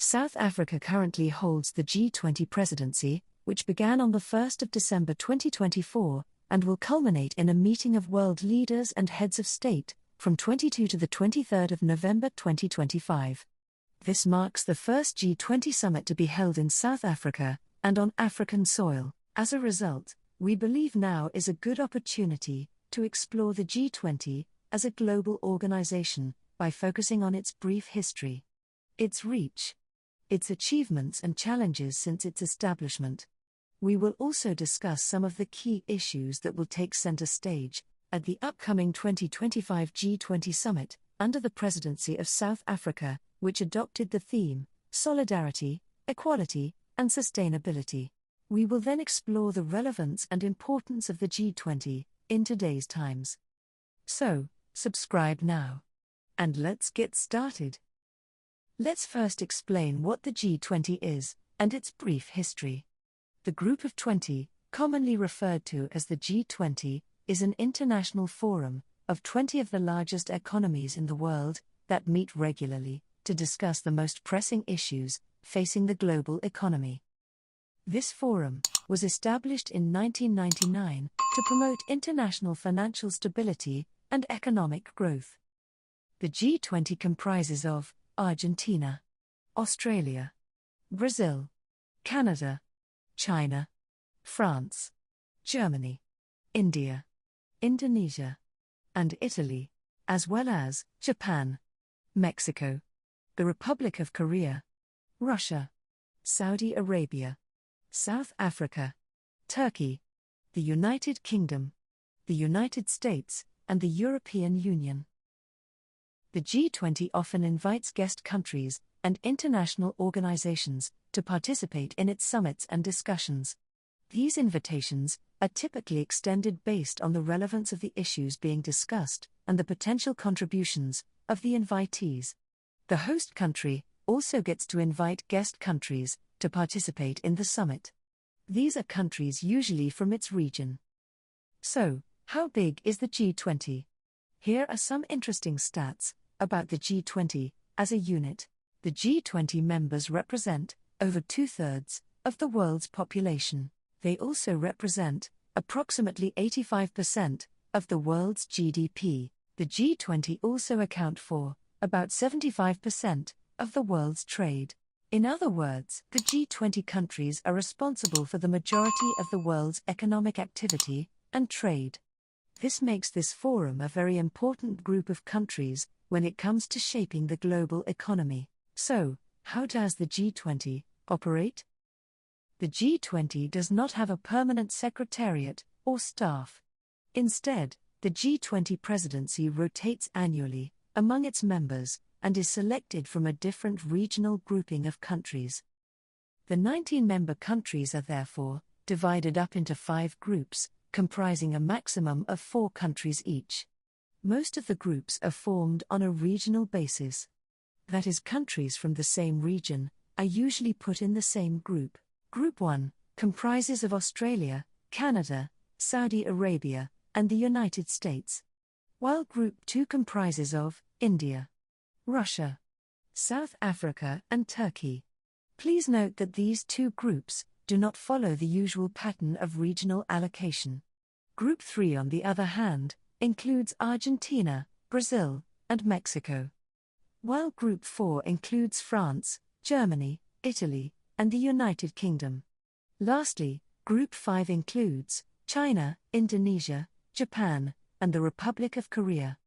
South Africa currently holds the G20 Presidency, which began on the 1st of December 2024 and will culminate in a meeting of world leaders and heads of state from 22 to the 23rd of November 2025. This marks the first G20 summit to be held in South Africa and on African soil. As a result, we believe now is a good opportunity to explore the G20 as a global organization by focusing on its brief history, its reach, its achievements and challenges since its establishment. We will also discuss some of the key issues that will take center stage at the upcoming 2025 G20 Summit under the presidency of South Africa, which adopted the theme, Solidarity, Equality, and Sustainability. We will then explore the relevance and importance of the G20 in today's times. So, subscribe now. And let's get started. Let's first explain what the G20 is, and its brief history. The Group of 20, commonly referred to as the G20, is an international forum of 20 of the largest economies in the world that meet regularly to discuss the most pressing issues facing the global economy. This forum was established in 1999 to promote international financial stability and economic growth. The G20 comprises of Argentina, Australia, Brazil, Canada, China, France, Germany, India, Indonesia, and Italy, as well as Japan, Mexico, the Republic of Korea, Russia, Saudi Arabia, South Africa, Turkey, the United Kingdom, the United States, and the European Union. The G20 often invites guest countries and international organizations to participate in its summits and discussions. These invitations are typically extended based on the relevance of the issues being discussed and the potential contributions of the invitees. The host country also gets to invite guest countries to participate in the summit. These are countries usually from its region. So, how big is the G20? Here are some interesting stats about the G20 as a unit. The G20 members represent over 2/3 of the world's population. They also represent approximately 85% of the world's GDP. The G20 also account for about 75% of the world's trade. In other words, the G20 countries are responsible for the majority of the world's economic activity and trade. This makes this forum a very important group of countries when it comes to shaping the global economy. So, how does the G20 operate? The G20 does not have a permanent secretariat or staff. Instead, the G20 presidency rotates annually among its members and is selected from a different regional grouping of countries. The 19 member countries are therefore divided up into 5 groups, comprising a maximum of 4 countries each. Most of the groups are formed on a regional basis. That is, countries from the same region are usually put in the same group. Group 1 comprises of Australia, Canada, Saudi Arabia, and the United States, while Group 2 comprises of India, Russia, South Africa, and Turkey. Please note that these 2 groups do not follow the usual pattern of regional allocation. Group 3, on the other hand, includes Argentina, Brazil, and Mexico, while Group 4 includes France, Germany, Italy, and the United Kingdom. Lastly, Group 5 includes China, Indonesia, Japan, and the Republic of Korea.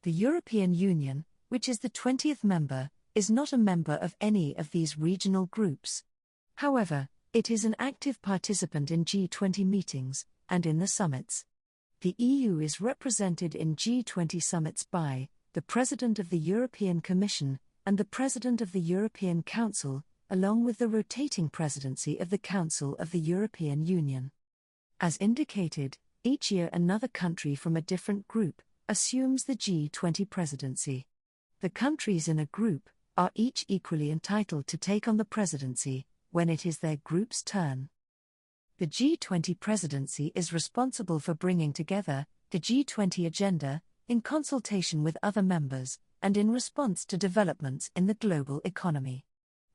The European Union, which is the 20th member, is not a member of any of these regional groups. However, it is an active participant in G20 meetings and in the summits. The EU is represented in G20 summits by the President of the European Commission and the President of the European Council, along with the rotating presidency of the Council of the European Union. As indicated, each year another country from a different group assumes the G20 presidency. The countries in a group are each equally entitled to take on the presidency when it is their group's turn. The G20 presidency is responsible for bringing together the G20 agenda in consultation with other members and in response to developments in the global economy.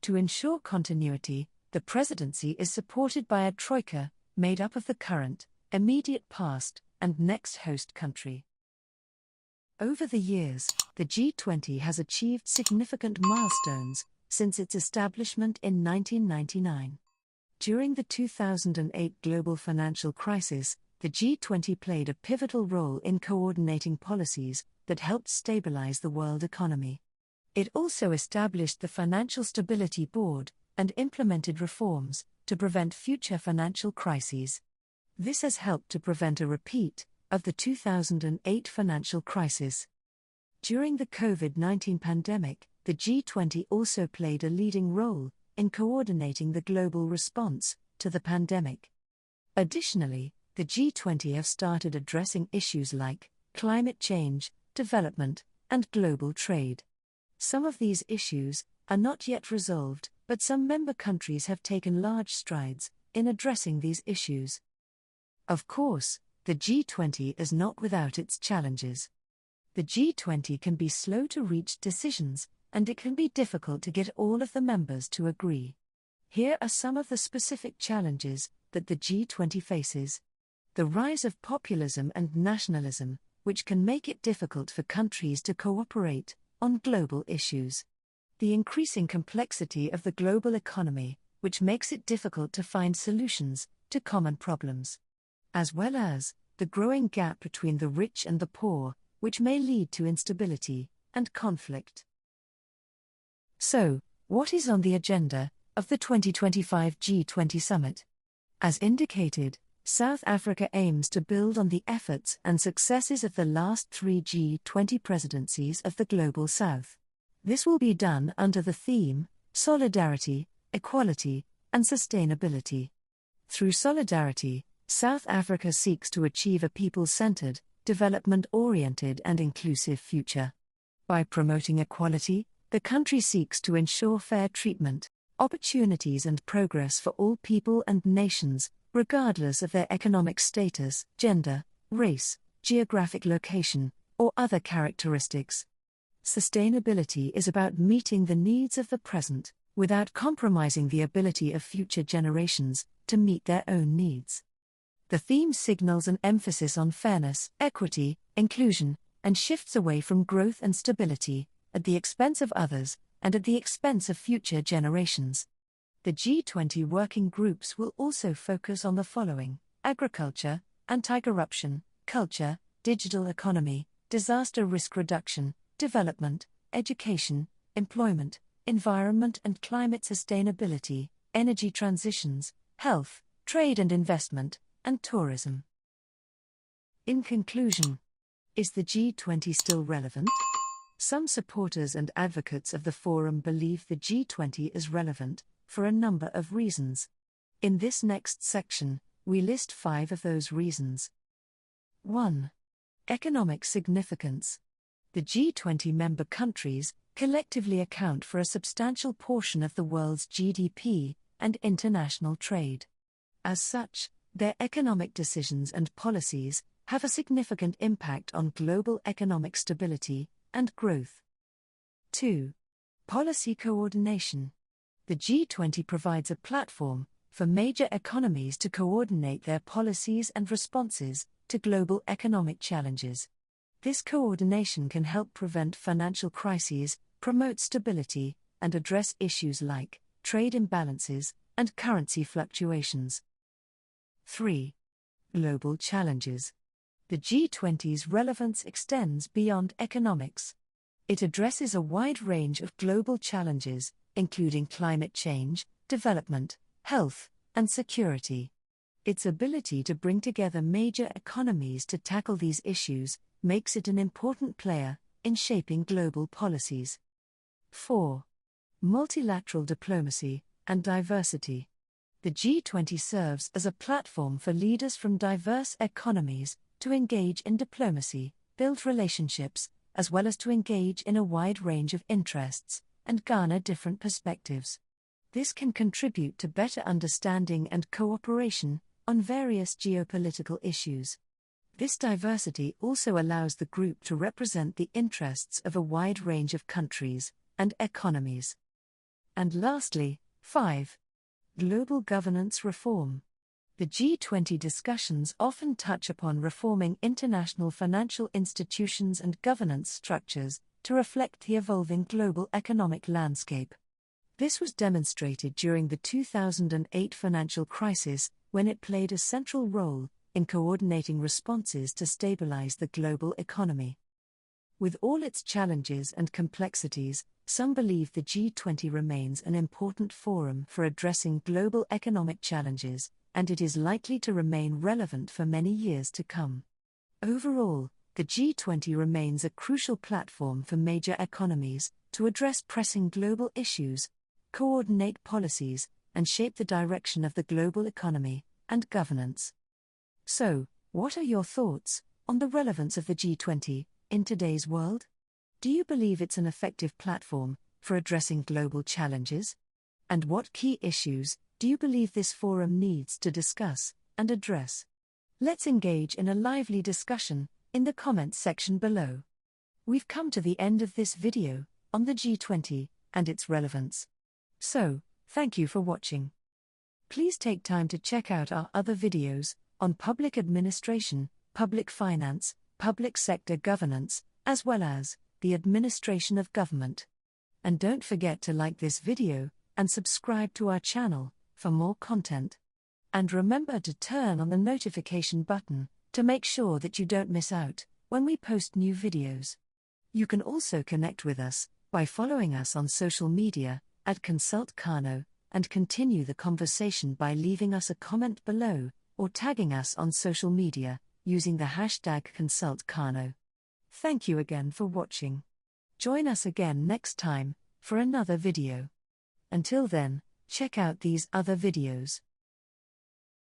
To ensure continuity, the presidency is supported by a troika, made up of the current, immediate past, and next host country. Over the years, the G20 has achieved significant milestones since its establishment in 1999. During the 2008 global financial crisis, the G20 played a pivotal role in coordinating policies that helped stabilize the world economy. It also established the Financial Stability Board and implemented reforms to prevent future financial crises. This has helped to prevent a repeat of the 2008 financial crisis. During the COVID-19 pandemic, the G20 also played a leading role in coordinating the global response to the pandemic. Additionally, the G20 have started addressing issues like climate change, development, and global trade. Some of these issues are not yet resolved, but some member countries have taken large strides in addressing these issues. Of course, the G20 is not without its challenges. The G20 can be slow to reach decisions, and it can be difficult to get all of the members to agree. Here are some of the specific challenges that the G20 faces. The rise of populism and nationalism, which can make it difficult for countries to cooperate on global issues. The increasing complexity of the global economy, which makes it difficult to find solutions to common problems. As well as the growing gap between the rich and the poor, which may lead to instability and conflict. So, what is on the agenda of the 2025 G20 Summit? As indicated, South Africa aims to build on the efforts and successes of the last 3 G20 presidencies of the Global South. This will be done under the theme, Solidarity, Equality, and Sustainability. Through solidarity, South Africa seeks to achieve a people-centered, development-oriented and inclusive future. By promoting equality, the country seeks to ensure fair treatment, opportunities and progress for all people and nations, regardless of their economic status, gender, race, geographic location, or other characteristics. Sustainability is about meeting the needs of the present, without compromising the ability of future generations to meet their own needs. The theme signals an emphasis on fairness, equity, inclusion, and shifts away from growth and stability, at the expense of others, and at the expense of future generations. The G20 working groups will also focus on the following: agriculture, anti-corruption, culture, digital economy, disaster risk reduction, development, education, employment, environment and climate sustainability, energy transitions, health, trade and investment, and tourism. In conclusion, is the G20 still relevant? Some supporters and advocates of the forum believe the G20 is relevant, for a number of reasons. In this next section, we list 5 of those reasons. 1. Economic significance. The G20 member countries collectively account for a substantial portion of the world's GDP and international trade. As such, their economic decisions and policies have a significant impact on global economic stability and growth. 2. Policy coordination. The G20 provides a platform for major economies to coordinate their policies and responses to global economic challenges. This coordination can help prevent financial crises, promote stability, and address issues like trade imbalances and currency fluctuations. 3. Global challenges. The G20's relevance extends beyond economics. It addresses a wide range of global challenges, including climate change, development, health, and security. Its ability to bring together major economies to tackle these issues makes it an important player in shaping global policies. 4. Multilateral diplomacy and diversity. The G20 serves as a platform for leaders from diverse economies to engage in diplomacy, build relationships, as well as to engage in a wide range of interests and garner different perspectives. This can contribute to better understanding and cooperation on various geopolitical issues. This diversity also allows the group to represent the interests of a wide range of countries and economies. And lastly, 5. Global governance reform. The G20 discussions often touch upon reforming international financial institutions and governance structures to reflect the evolving global economic landscape. This was demonstrated during the 2008 financial crisis, when it played a central role in coordinating responses to stabilize the global economy. With all its challenges and complexities, some believe the G20 remains an important forum for addressing global economic challenges, and it is likely to remain relevant for many years to come. Overall, the G20 remains a crucial platform for major economies to address pressing global issues, coordinate policies, and shape the direction of the global economy and governance. So, what are your thoughts on the relevance of the G20 in today's world? Do you believe it's an effective platform for addressing global challenges? And what key issues do you believe this forum needs to discuss and address? Let's engage in a lively discussion in the comments section below. We've come to the end of this video on the G20 and its relevance. So, thank you for watching. Please take time to check out our other videos on public administration, public finance, public sector governance, as well as the administration of government. And don't forget to like this video and subscribe to our channel for more content. And remember to turn on the notification button to make sure that you don't miss out when we post new videos. You can also connect with us by following us on social media at Consult Kano, and continue the conversation by leaving us a comment below or tagging us on social media using the hashtag #ConsultKano. Thank you again for watching. Join us again next time for another video. Until then, check out these other videos.